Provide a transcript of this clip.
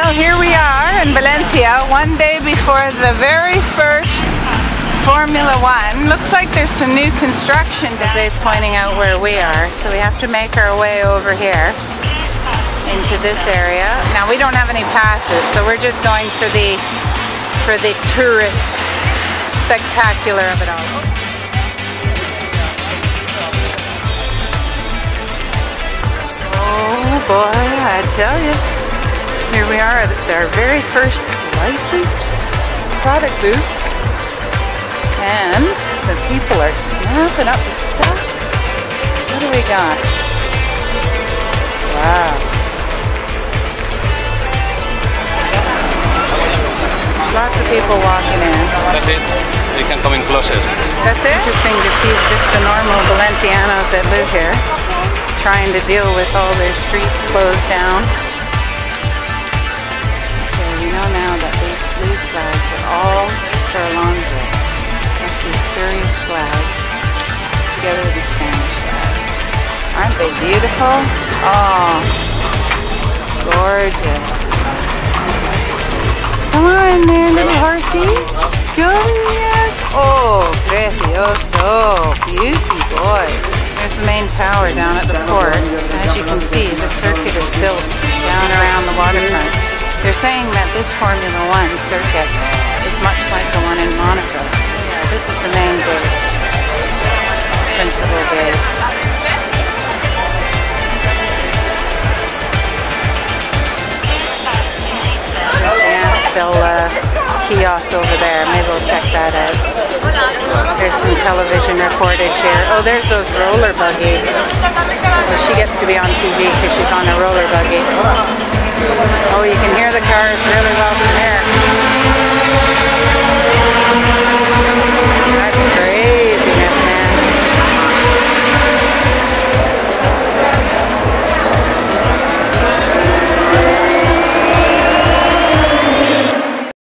Well, here we are in Valencia, one day before the very first Formula One. Looks like there's some new construction today pointing out where we are, so we have to make our way over here into this area. Now, we don't have any passes, so we're just going for the tourist spectacular of it all. Oh boy, I tell you. Here we are at our very first licensed product booth, and the people are snapping up the stuff. What do we got? Wow. Lots of people walking in. That's it. You can come in closer. That's it? Interesting to see just the normal Valencianos that live here trying to deal with all their streets closed down. We know now that these blue flags are all for Alonso. That's these spurious flags together with the Spanish flag. Aren't they beautiful? Oh, gorgeous. Come on there, little horsey. Glorious. Oh, precioso. Beauty, boy. There's the main tower down at the port. As you can see, the circuit is built down around the waterfront. They're saying that this Formula One circuit is much like the one in Monaco. Yeah, this is the main gate, principal gate. Yeah, Bella kiosk over there. Maybe we'll check that out. There's some television reportage here. Oh, there's those roller buggies. Well, she gets to be on TV because she's on a roller buggy. Oh, you can hear the cars really